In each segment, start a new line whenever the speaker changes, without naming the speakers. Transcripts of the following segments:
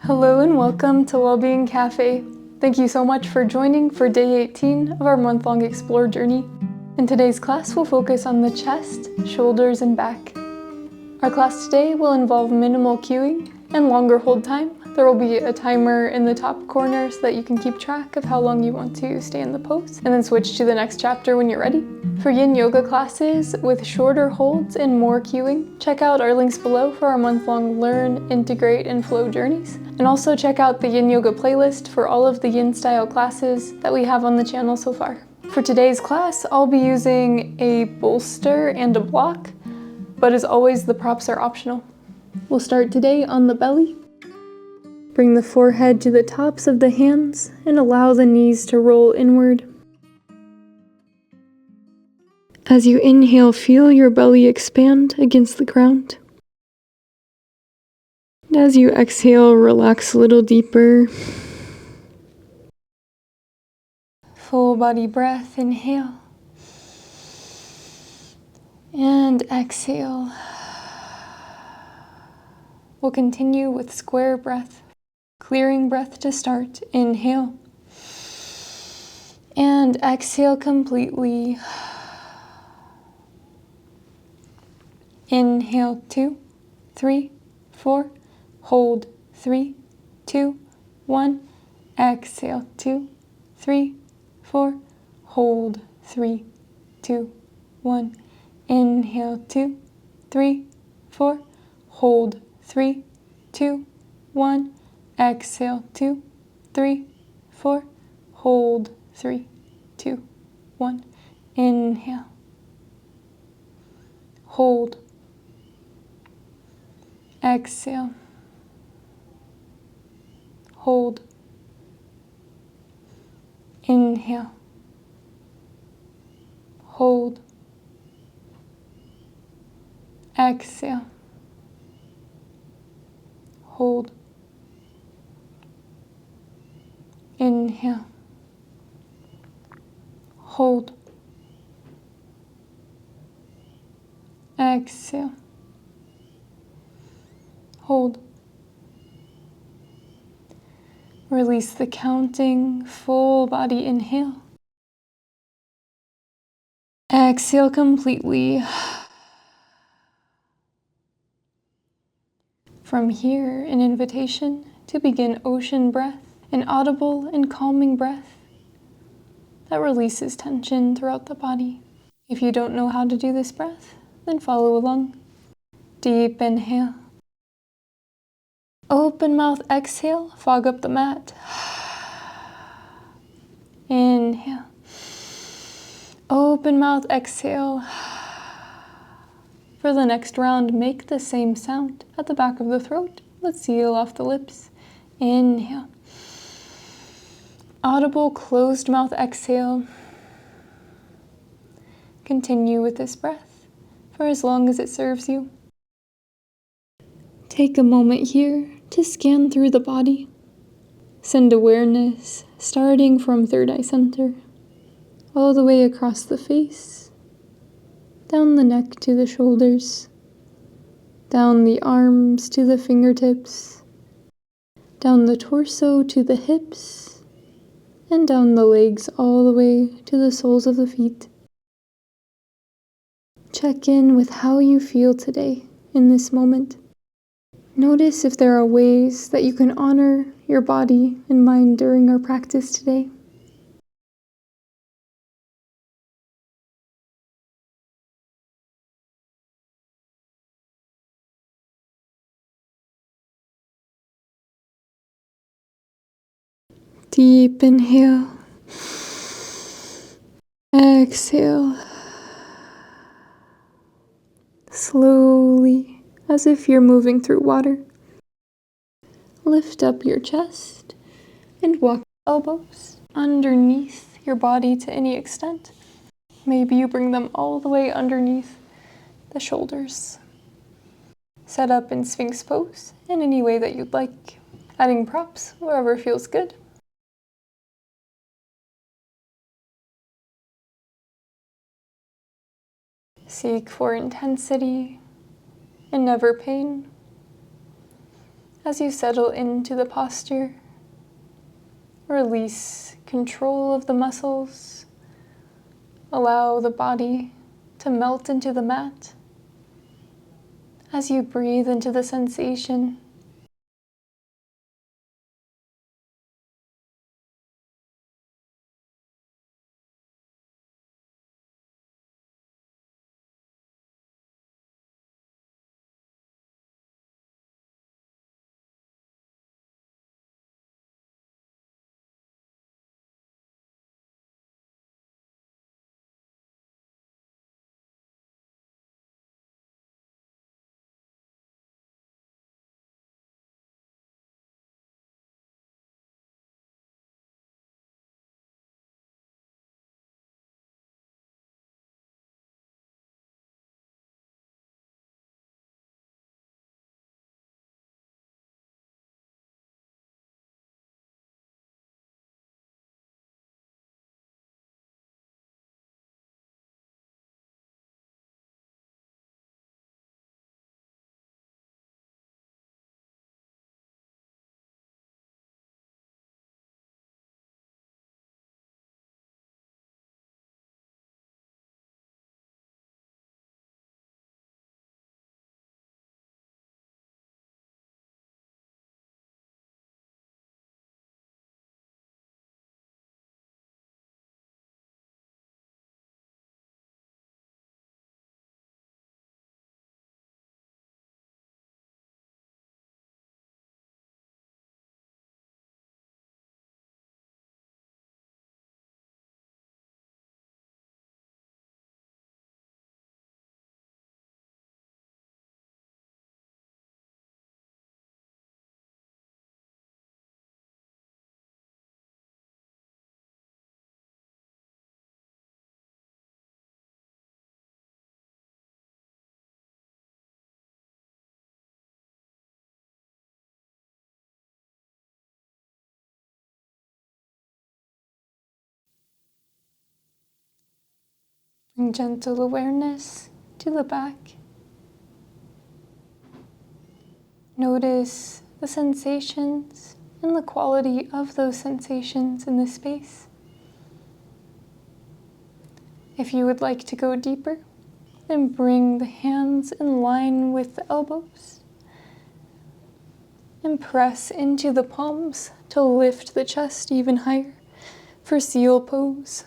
Hello and welcome to Wellbeing Café. Thank you so much for joining for day 18 of our month-long Explore journey. In today's class, we'll focus on the chest, shoulders, and back. Our class today will involve minimal cueing and longer hold time. There will be a timer in the top corner so that you can keep track of how long you want to stay in the pose, and then switch to the next chapter when you're ready. For Yin Yoga classes with shorter holds and more cueing, check out our links below for our month-long Learn, Integrate, and Flow journeys. And also check out the Yin Yoga playlist for all of the Yin style classes that we have on the channel so far. For today's class, I'll be using a bolster and a block, but as always, the props are optional. We'll start today on the belly. Bring the forehead to the tops of the hands and allow the knees to roll inward. As you inhale, feel your belly expand against the ground. And as you exhale, relax a little deeper. Full body breath, inhale. And exhale. We'll continue with square breath. Clearing breath to start. Inhale. And exhale completely. Inhale, 2, 3, 4. Hold, 3, 2, 1. Exhale, 2, 3, 4. Hold, 3, 2, 1. Inhale, 2, 3, 4. Hold, 3, 2, 1. Exhale, 2, 3, 4. Hold, 3, 2, 1. Inhale. Hold. Exhale. Hold. Inhale. Hold. Exhale. Hold. Inhale. Hold. Exhale. Hold. Release the counting, full body inhale. Exhale completely. From here, an invitation to begin ocean breath, an audible and calming breath that releases tension throughout the body. If you don't know how to do this breath, then follow along. Deep inhale. Open mouth exhale, fog up the mat. Inhale. Open mouth exhale. For the next round, make the same sound at the back of the throat. Let's seal off the lips. Inhale. Audible closed mouth exhale. Continue with this breath for as long as it serves you. Take a moment here to scan through the body. Send awareness starting from third eye center, all the way across the face, down the neck to the shoulders, down the arms to the fingertips, down the torso to the hips, and down the legs all the way to the soles of the feet. Check in with how you feel today in this moment. Notice if there are ways that you can honor your body and mind during our practice today. Deep inhale. Exhale. Slowly, as if you're moving through water. Lift up your chest and walk elbows underneath your body to any extent. Maybe you bring them all the way underneath the shoulders. Set up in Sphinx pose in any way that you'd like, adding props wherever feels good. Seek for intensity and never pain. As you settle into the posture, release control of the muscles. Allow the body to melt into the mat. As you breathe into the sensation, bring gentle awareness to the back. Notice the sensations and the quality of those sensations in this space. If you would like to go deeper, then bring the hands in line with the elbows and press into the palms to lift the chest even higher for seal pose.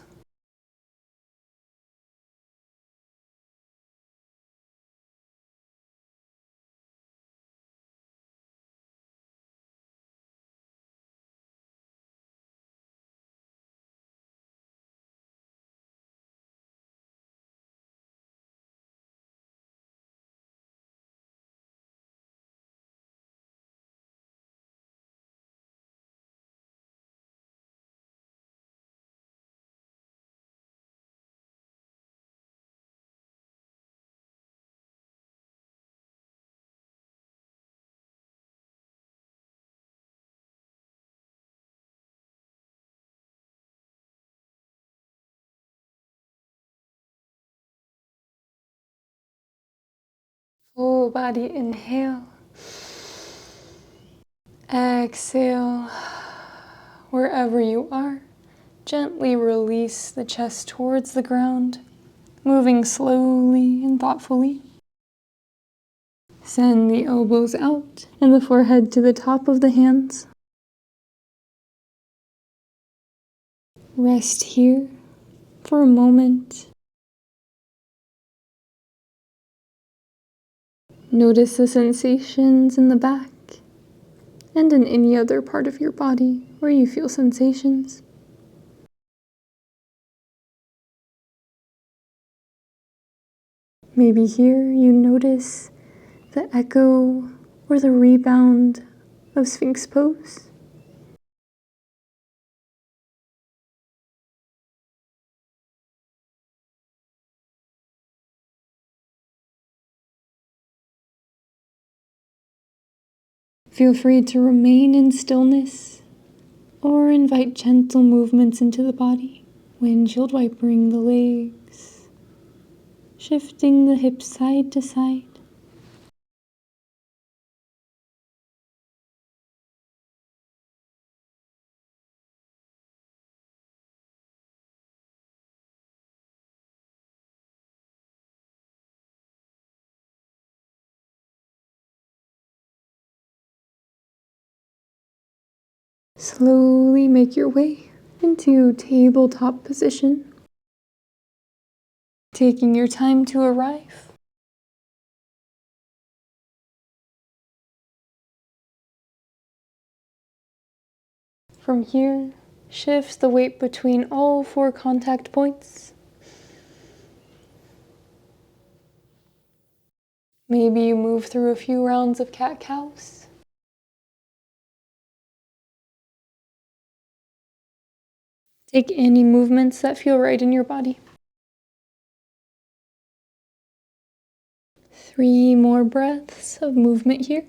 Full body inhale. Exhale. Wherever you are, gently release the chest towards the ground, moving slowly and thoughtfully. Send the elbows out and the forehead to the top of the hands. Rest here for a moment. Notice the sensations in the back and in any other part of your body where you feel sensations. Maybe here you notice the echo or the rebound of Sphinx pose. Feel free to remain in stillness or invite gentle movements into the body. Windshield wipering the legs, shifting the hips side to side. Slowly make your way into tabletop position, taking your time to arrive. From here, shift the weight between all 4 contact points. Maybe you move through a few rounds of cat-cows. Take any movements that feel right in your body. 3 more breaths of movement here.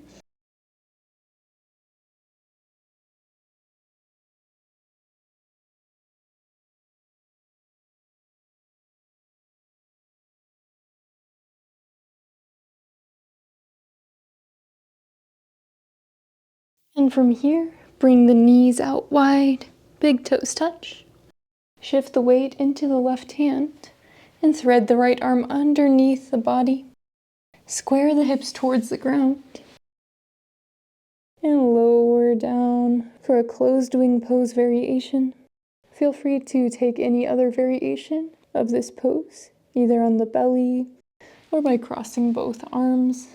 And from here, bring the knees out wide, big toes touch. Shift the weight into the left hand and thread the right arm underneath the body. Square the hips towards the ground. And lower down for a closed wing pose variation. Feel free to take any other variation of this pose, either on the belly or by crossing both arms.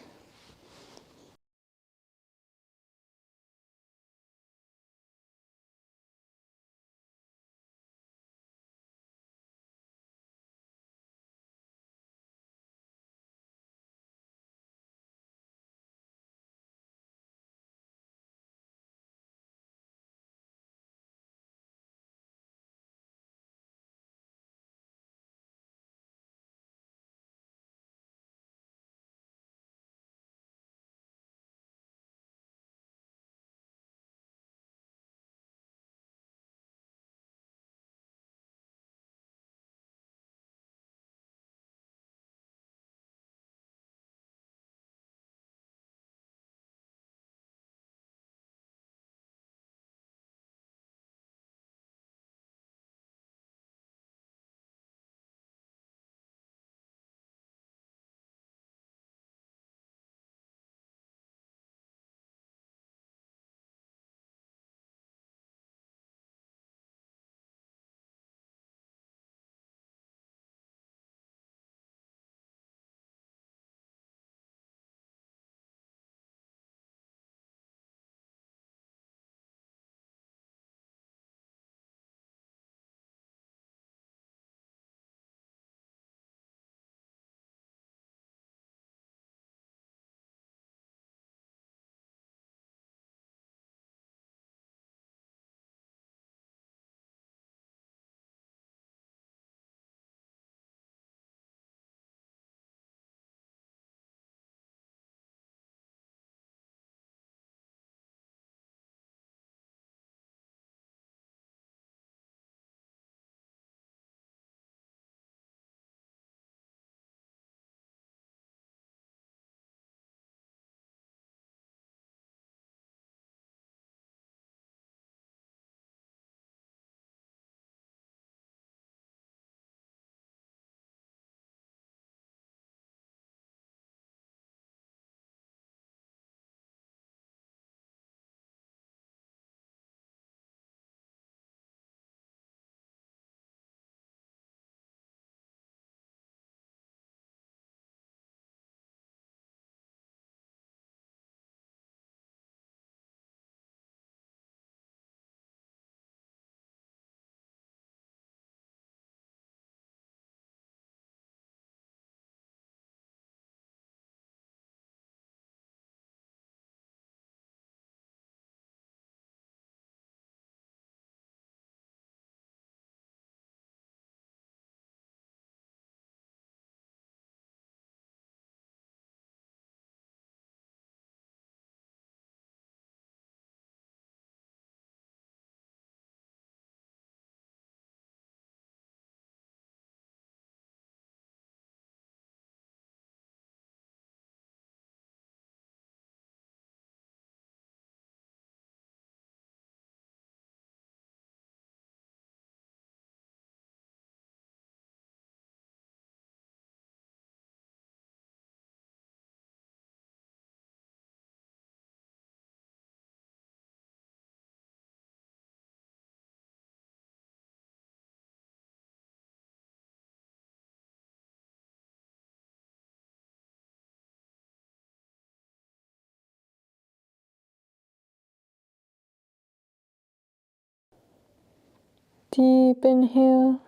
Deep inhale.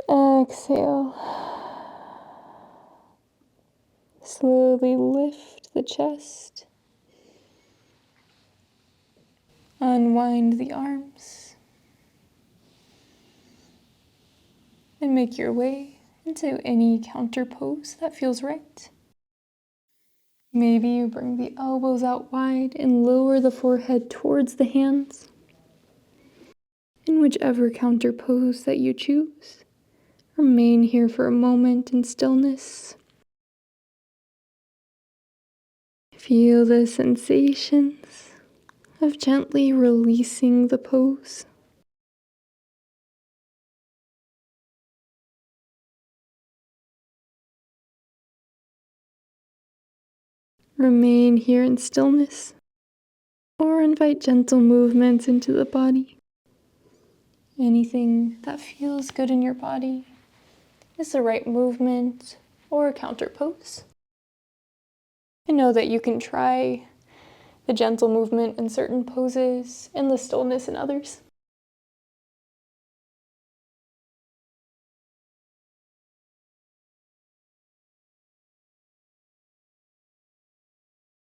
Exhale. Slowly lift the chest. Unwind the arms. And make your way into any counter pose that feels right. Maybe you bring the elbows out wide and lower the forehead towards the hands. In whichever counter pose that you choose, remain here for a moment in stillness. Feel the sensations of gently releasing the pose. Remain here in stillness, or invite gentle movements into the body. Anything that feels good in your body is the right movement or counter pose. And know that you can try the gentle movement in certain poses and the stillness in others.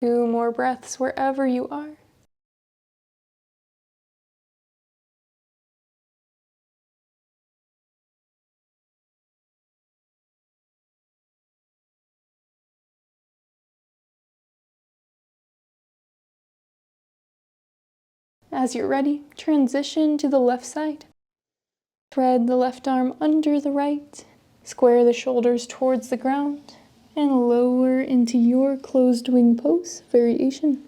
Two more breaths wherever you are. As you're ready, transition to the left side. Thread the left arm under the right, square the shoulders towards the ground, and lower into your closed wing pose variation.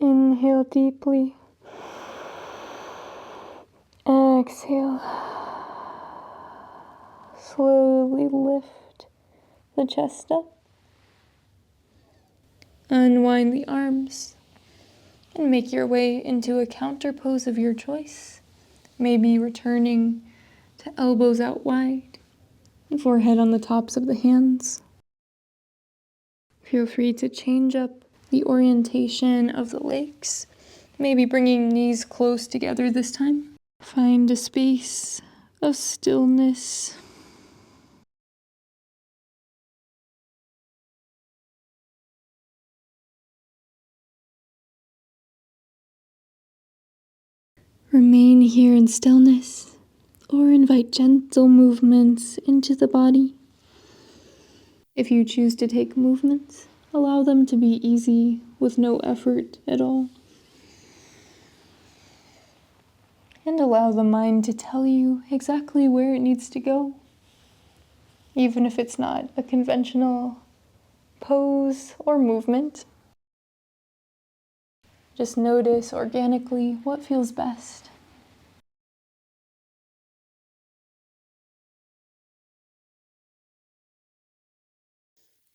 Inhale deeply. Exhale. Slowly lift the chest up. Unwind the arms and make your way into a counter pose of your choice. Maybe returning to elbows out wide, forehead on the tops of the hands. Feel free to change up the orientation of the legs, maybe bringing knees close together this time. Find a space of stillness. Remain here in stillness, or invite gentle movements into the body. If you choose to take movements, allow them to be easy with no effort at all. And allow the mind to tell you exactly where it needs to go, even if it's not a conventional pose or movement. Just notice organically what feels best.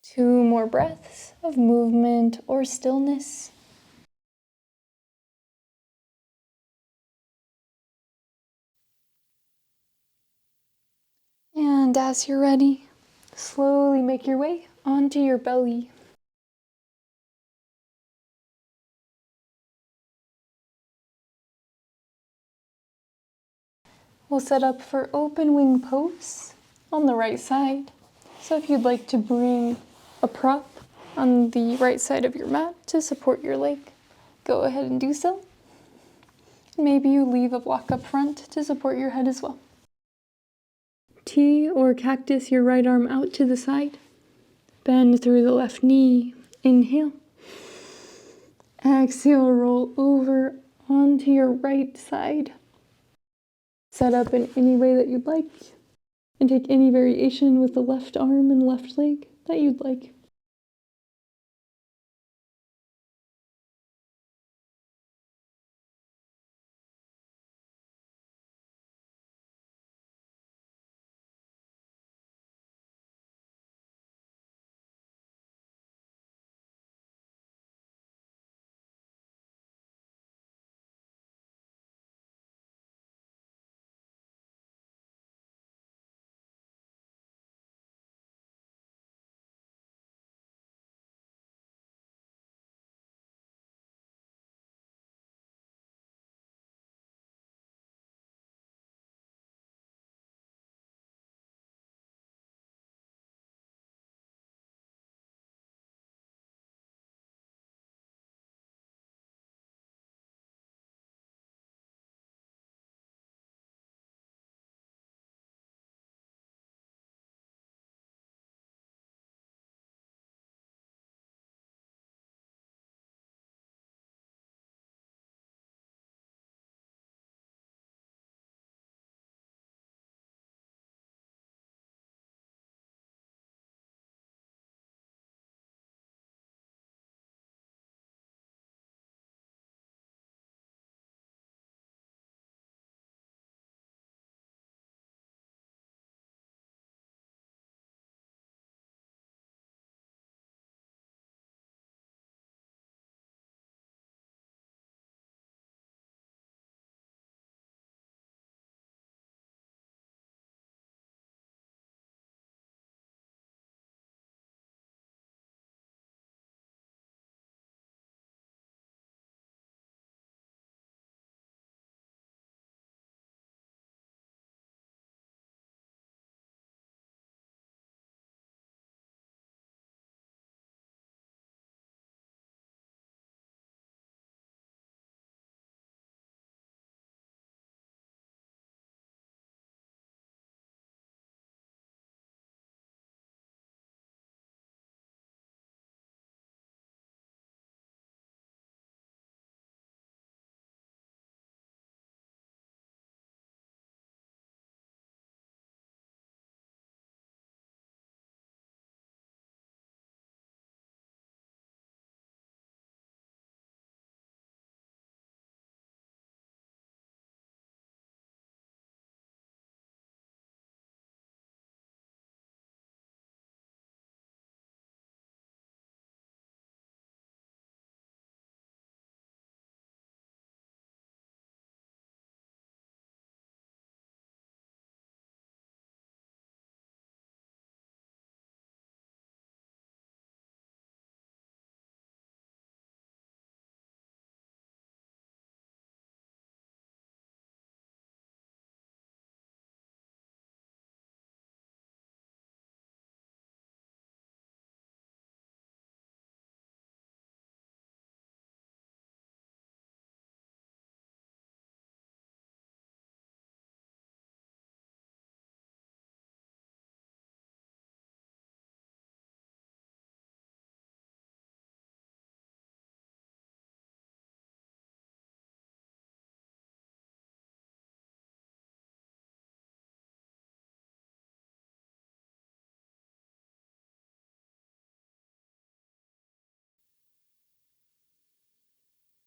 Two more breaths of movement or stillness. And as you're ready, slowly make your way onto your belly. We'll set up for open wing pose on the right side. So if you'd like to bring a prop on the right side of your mat to support your leg, go ahead and do so. Maybe you leave a block up front to support your head as well. T or cactus your right arm out to the side. Bend through the left knee. Inhale. Exhale, roll over onto your right side. Set up in any way that you'd like, and take any variation with the left arm and left leg that you'd like.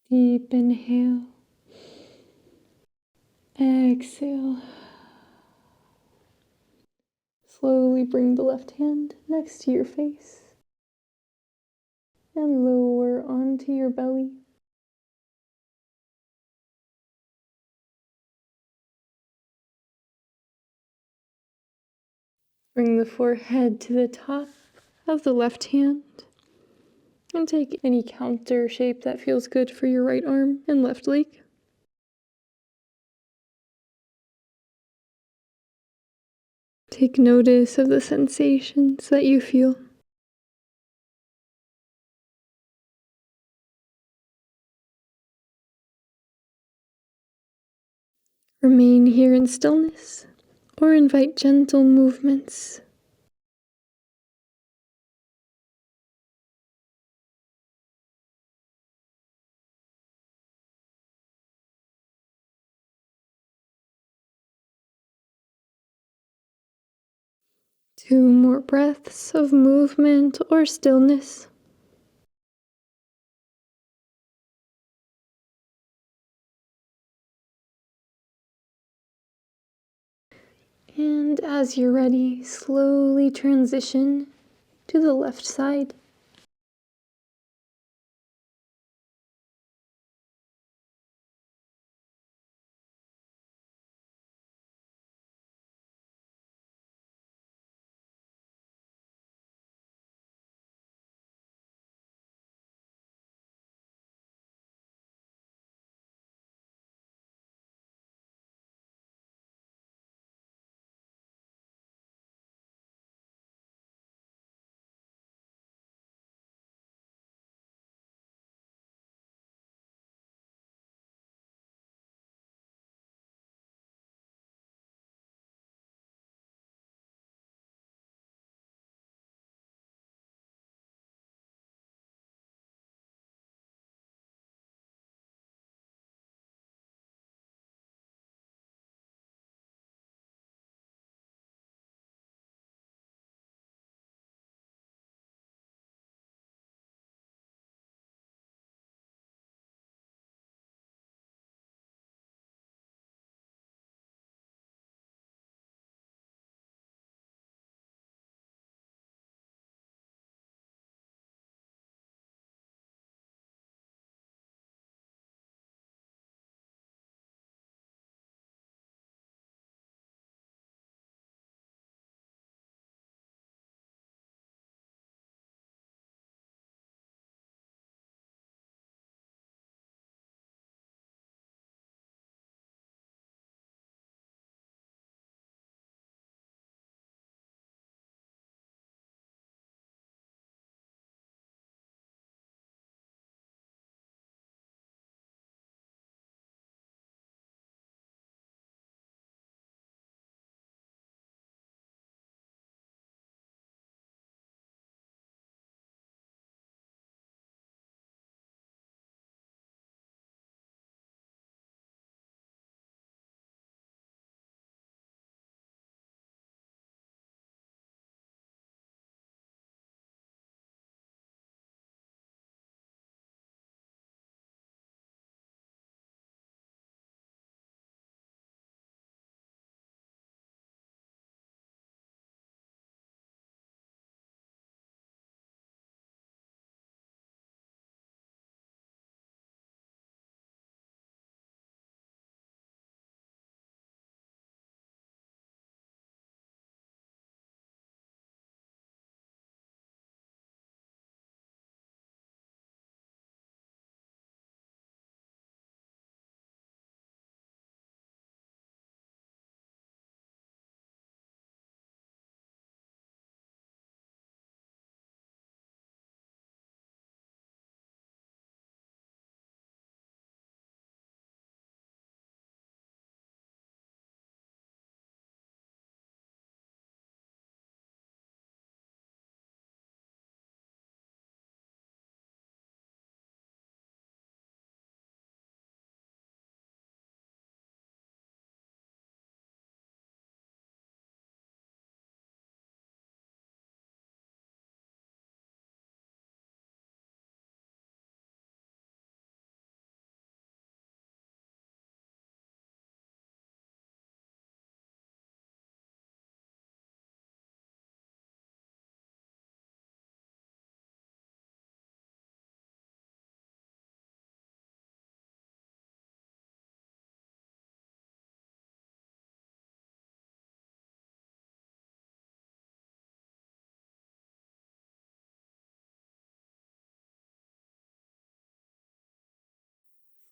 Deep inhale. Exhale. Slowly bring the left hand next to your face and lower onto your belly. Bring the forehead to the top of the left hand and take any counter shape that feels good for your right arm and left leg. Take notice of the sensations that you feel. Remain here in stillness or invite gentle movements. Two more breaths of movement or stillness. And as you're ready, slowly transition to the left side.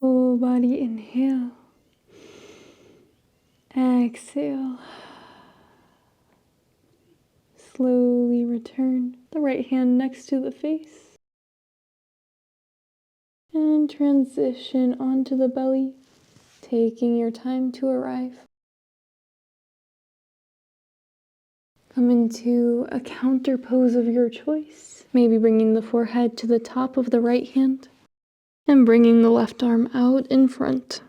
Full body inhale. Exhale. Slowly return the right hand next to the face. And transition onto the belly, taking your time to arrive. Come into a counter pose of your choice, maybe bringing the forehead to the top of the right hand and bringing the left arm out in front.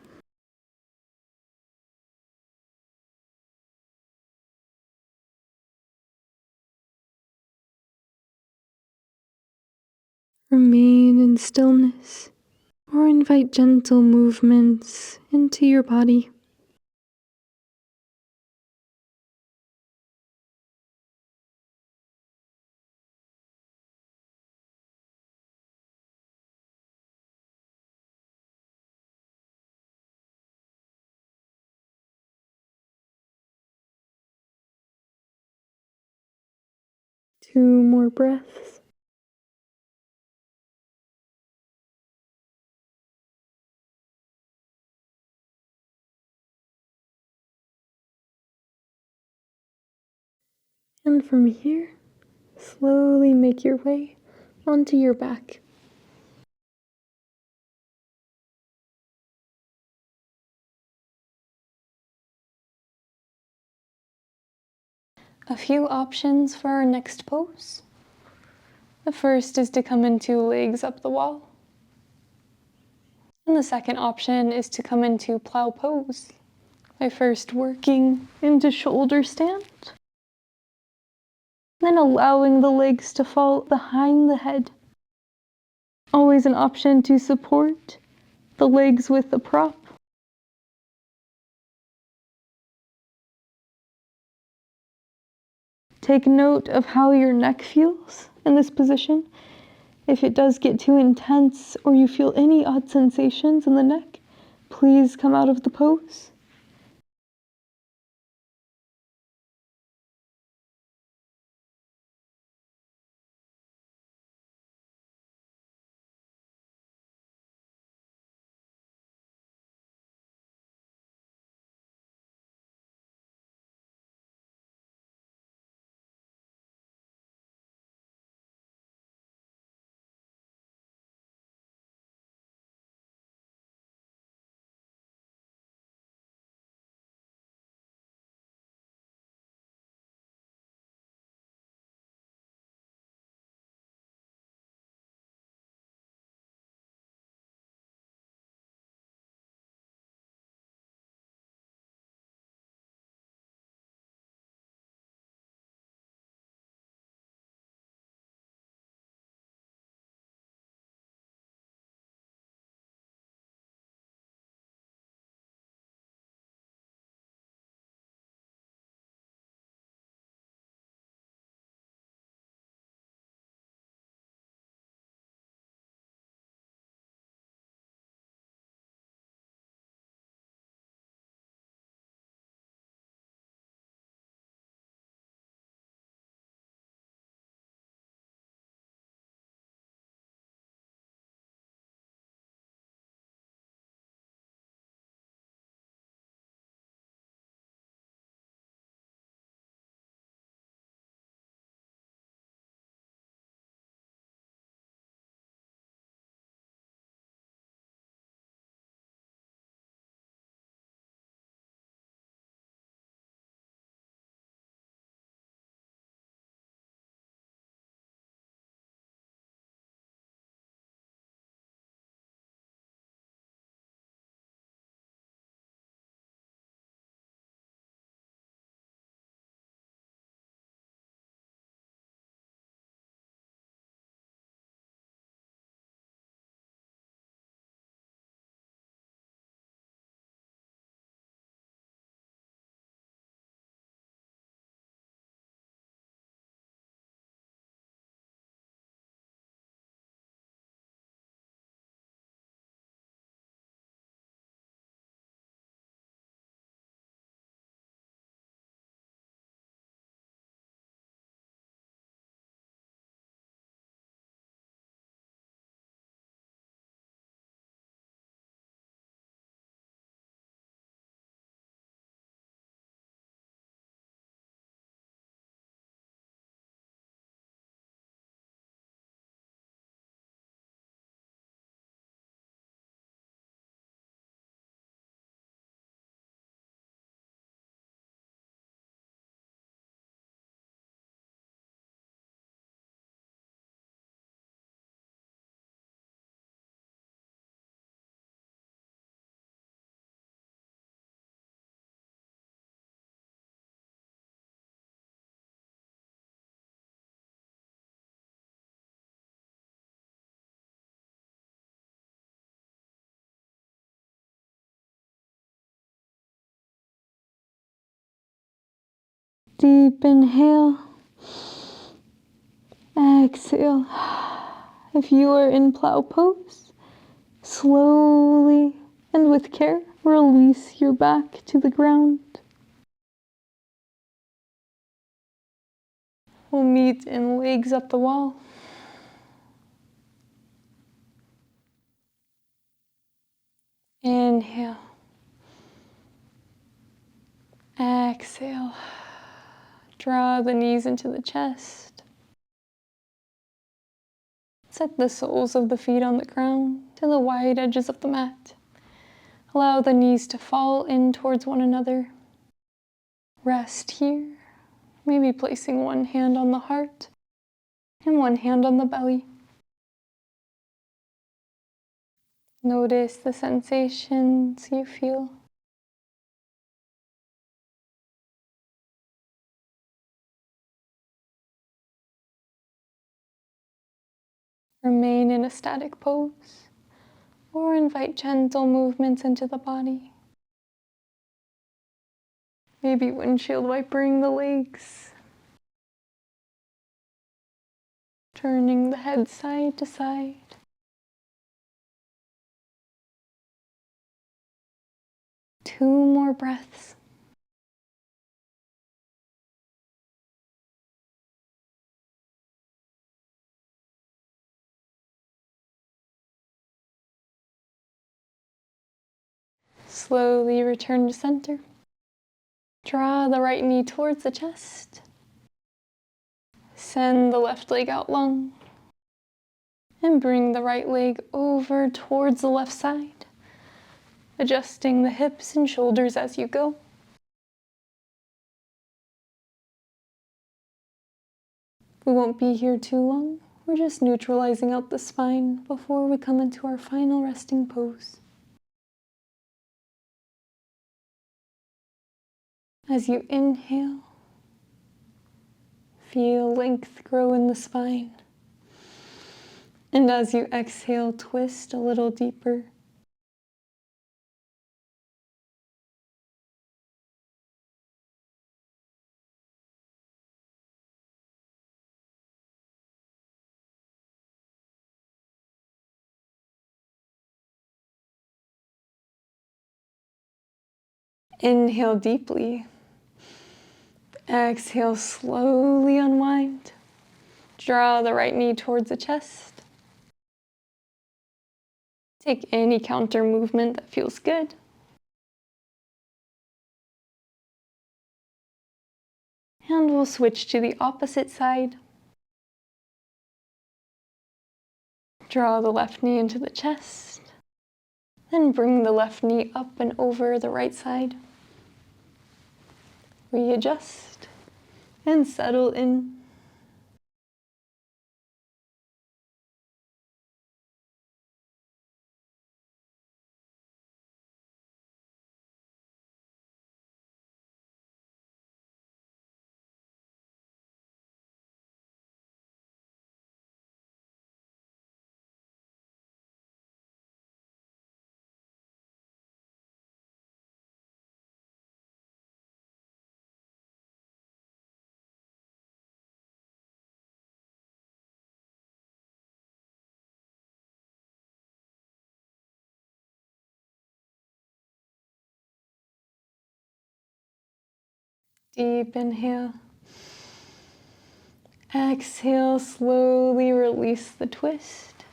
Remain in stillness or invite gentle movements into your body. Two more breaths. And from here, slowly make your way onto your back. A few options for our next pose. The first is to come into legs up the wall. And the second option is to come into plow pose by first working into shoulder stand, then allowing the legs to fall behind the head. Always an option to support the legs with a prop. Take note of how your neck feels in this position. If it does get too intense or you feel any odd sensations in the neck, please come out of the pose. Deep inhale. Exhale. If you are in plow pose, slowly and with care, release your back to the ground. We'll meet in legs up the wall. Inhale. Exhale. Draw the knees into the chest. Set the soles of the feet on the ground to the wide edges of the mat. Allow the knees to fall in towards one another. Rest here, maybe placing one hand on the heart and one hand on the belly. Notice the sensations you feel. Remain in a static pose or invite gentle movements into the body. Maybe windshield wipering the legs. Turning the head side to side. Two more breaths. Slowly return to center. Draw the right knee towards the chest. Send the left leg out long. And bring the right leg over towards the left side, adjusting the hips and shoulders as you go. We won't be here too long. We're just neutralizing out the spine before we come into our final resting pose. As you inhale, feel length grow in the spine. And as you exhale, twist a little deeper. Inhale deeply. Exhale, slowly unwind. Draw the right knee towards the chest. Take any counter movement that feels good. And we'll switch to the opposite side. Draw the left knee into the chest. Then bring the left knee up and over the right side. Readjust and settle in. Deep inhale. Exhale, slowly release the twist.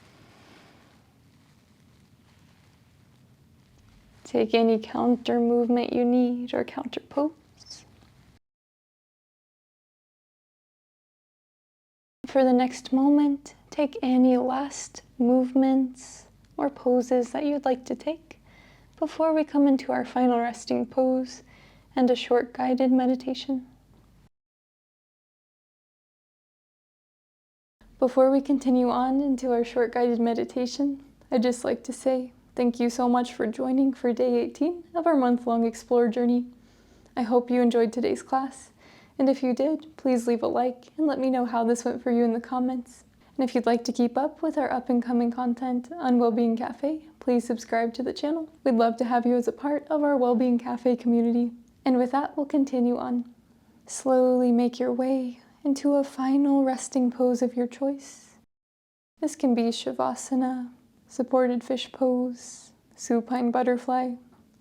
Take any counter movement you need or counter pose. For the next moment, take any last movements or poses that you'd like to take before we come into our final resting pose and a short guided meditation. Before we continue on into our short guided meditation, I'd just like to say thank you so much for joining for day 18 of our month-long Explore journey. I hope you enjoyed today's class, and if you did, please leave a like and let me know how this went for you in the comments. And if you'd like to keep up with our up-and-coming content on Wellbeing Café, please subscribe to the channel. We'd love to have you as a part of our Wellbeing Café community. And with that, we'll continue on. Slowly make your way into a final resting pose of your choice. This can be Shavasana, supported fish pose, supine butterfly,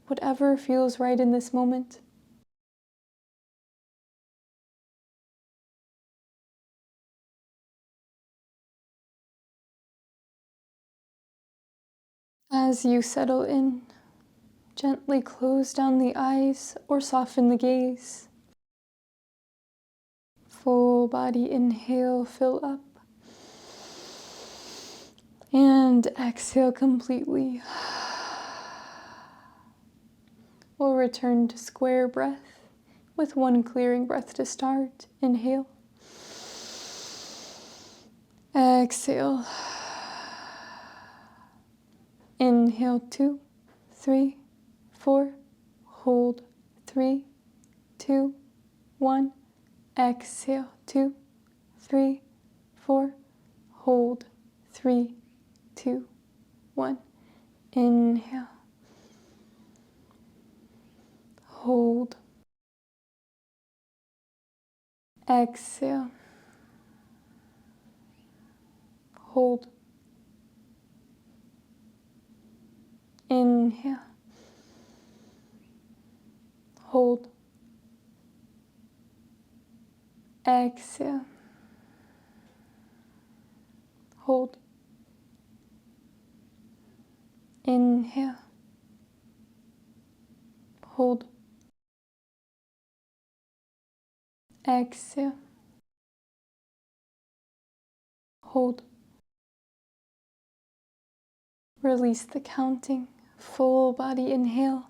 whatever feels right in this moment. As you settle in, gently close down the eyes or soften the gaze. Full body inhale, fill up. And exhale completely. We'll return to square breath with one clearing breath to start. Inhale. Exhale. Inhale, 2, 3, 4. Hold, 3, 2, 1. Exhale, 2, 3, 4. Hold, 3, 2, 1. Inhale. Hold. Exhale. Hold. Inhale. Hold. Exhale. Hold. Inhale. Hold. Exhale. Hold. Release the counting. Full body inhale.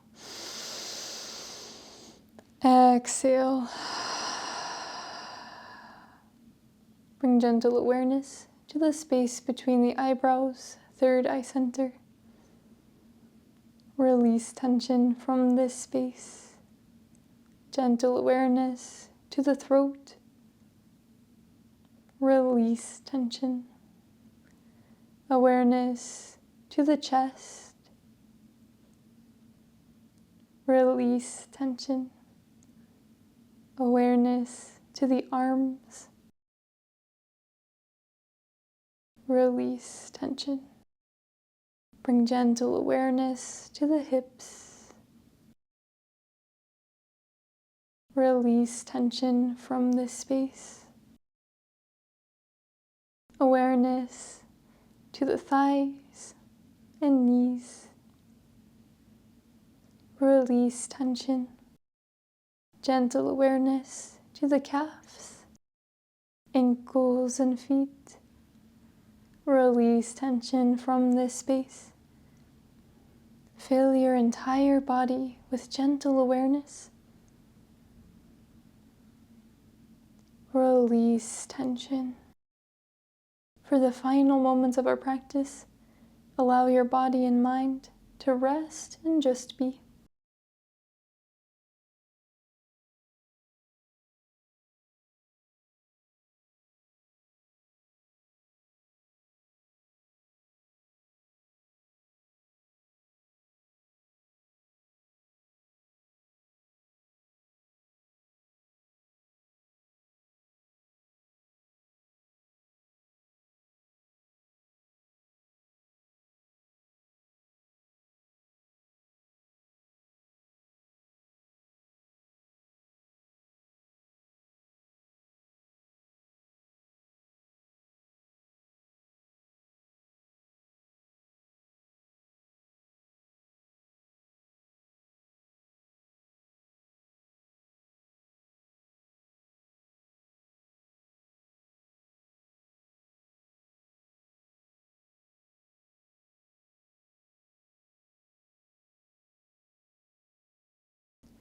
Exhale. Bring gentle awareness to the space between the eyebrows, third eye center. Release tension from this space. Gentle awareness to the throat. Release tension. Awareness to the chest. Release tension. Awareness to the arms. Release tension. Bring gentle awareness to the hips. Release tension from this space. Awareness to the thighs and knees. Release tension. Gentle awareness to the calves, ankles and feet. Release tension from this space. Fill your entire body with gentle awareness. Release tension. For the final moments of our practice, allow your body and mind to rest and just be.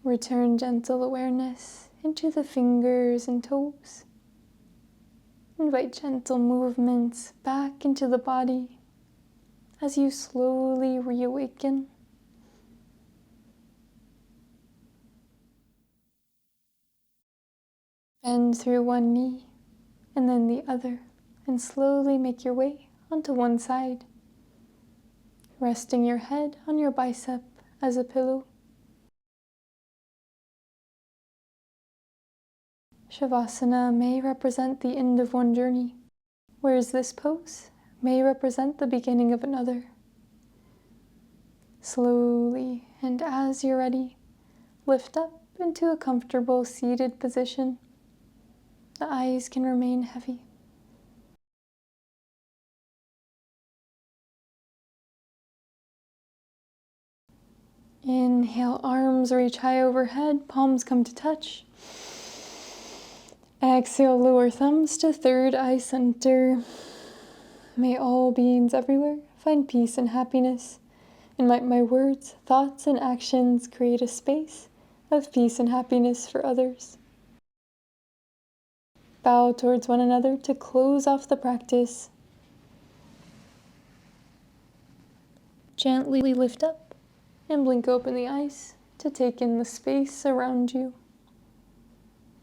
Return gentle awareness into the fingers and toes. Invite gentle movements back into the body as you slowly reawaken. Bend through one knee and then the other, and slowly make your way onto one side, resting your head on your bicep as a pillow. Savasana may represent the end of one journey, whereas this pose may represent the beginning of another. Slowly, and as you're ready, lift up into a comfortable seated position. The eyes can remain heavy. Inhale, arms reach high overhead, palms come to touch. Exhale, lower thumbs to third eye center. May all beings everywhere find peace and happiness, and might my words, thoughts, and actions create a space of peace and happiness for others. Bow towards one another to close off the practice. Gently lift up and blink open the eyes to take in the space around you.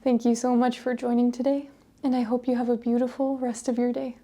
Thank you so much for joining today, and I hope you have a beautiful rest of your day.